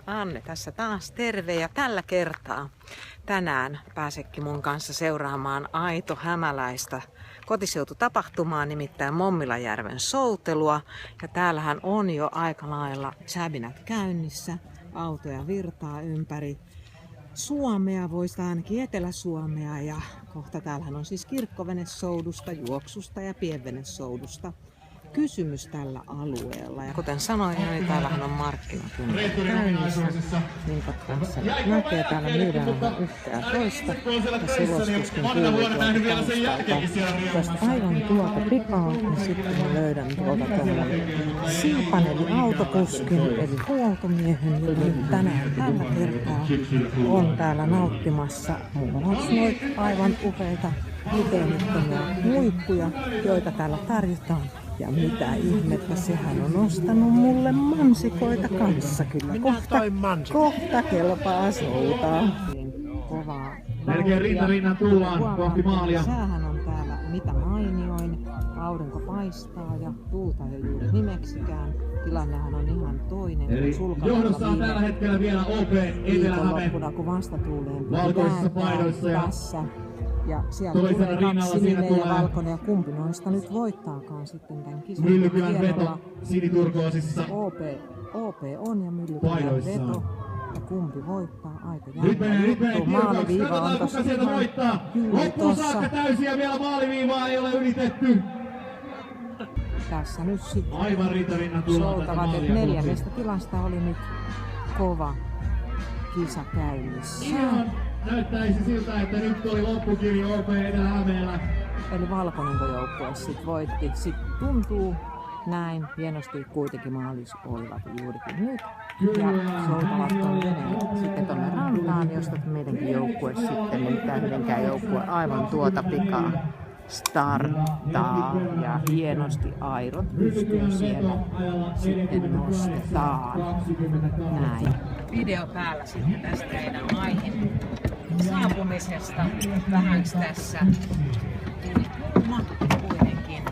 Anne tässä taas terve ja tällä kertaa tänään pääsekin mun kanssa seuraamaan aito hämäläistä kotiseututapahtumaa, nimittäin Mommilajärven soutelua. Ja täällähän on jo aika lailla säbinät käynnissä, autoja virtaa ympäri Suomea, voisi ainakin Etelä-Suomea, ja kohta täällähän on siis kirkkovenesoudusta, juoksusta ja pienvenesoudusta kysymys tällä alueella. Ja kuten sanoin, niin täällähän on markkinakunta käynnissä, minkä kanssa näkee. Täällä myydään yhtä ja toista, ja selostuskin kuuluu tuolta taustalta. Tästä aivan tuolta pikaa, niin sitten mä löydän tuolta tuolla Siipan eli autokuskin, eli huoltomiehen, joka nyt tänään tällä kertaa on täällä nauttimassa muun muassa noita aivan upeita gluteenittomia muikkuja, joita täällä tarjotaan. Ja mitä ihmettä, sehän on ostanut mulle mansikoita kanssa kyllä. Kohta kelpaa soutaa. Kovaa. Melkein rinnan tullaan kohti maalia. Säähän on täällä mitä mainioin. Aurinko paistaa ja tuulta ei juuri nimeksikään. Tilannehan on ihan toinen. Eli johdossa on tällä hetkellä vielä OP Etelä-Häme. Kun vastatuuleen valkoisissa paidoissa ja ja sieltä tulee kaksi sininen ja valkoinen, ja kumpi noista nyt voittaakaan sitten tämän kisan. Myllykylän veto siniturkoosissa. OP on ja Myllykylän veto. Ja kumpi voittaa? Aika nyt menee maaliviiva katsotaan on kuka sieltä voittaa. Loppuun saakka täysiä vielä maaliviivaa ei ole ylitetty. Tässä nyt sitten aivan rinnan tullaan tätä soutavat, että maalia. 4. tilasta oli nyt kova kisa käynnissä. Ihan näyttäisi siltä, että nyt oli loppukirja OP Etelä-Hämeellä. Eli valkoinen joukkue sitten voitti. Sitten tuntuu näin. Hienosti kuitenkin maalis olivat juurikin nyt. Ja soutavat tuonne sitten tuonne rantaan, josta meidänkin joukkue sitten, niin tähdenkään joukkue aivan tuota pikaa starttaa. Ja hienosti airot pystyy siellä sitten nostetaan. Näin. Video päällä sitten tästä meidän maihin saapumisesta. Vähäks tässä tuli kuuma kuitenkin.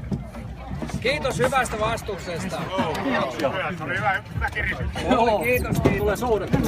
Kiitos hyvästä vastuksesta. Kiitoksia. Se oli hyvä kiritys. Kiitos. Tulee soudattua.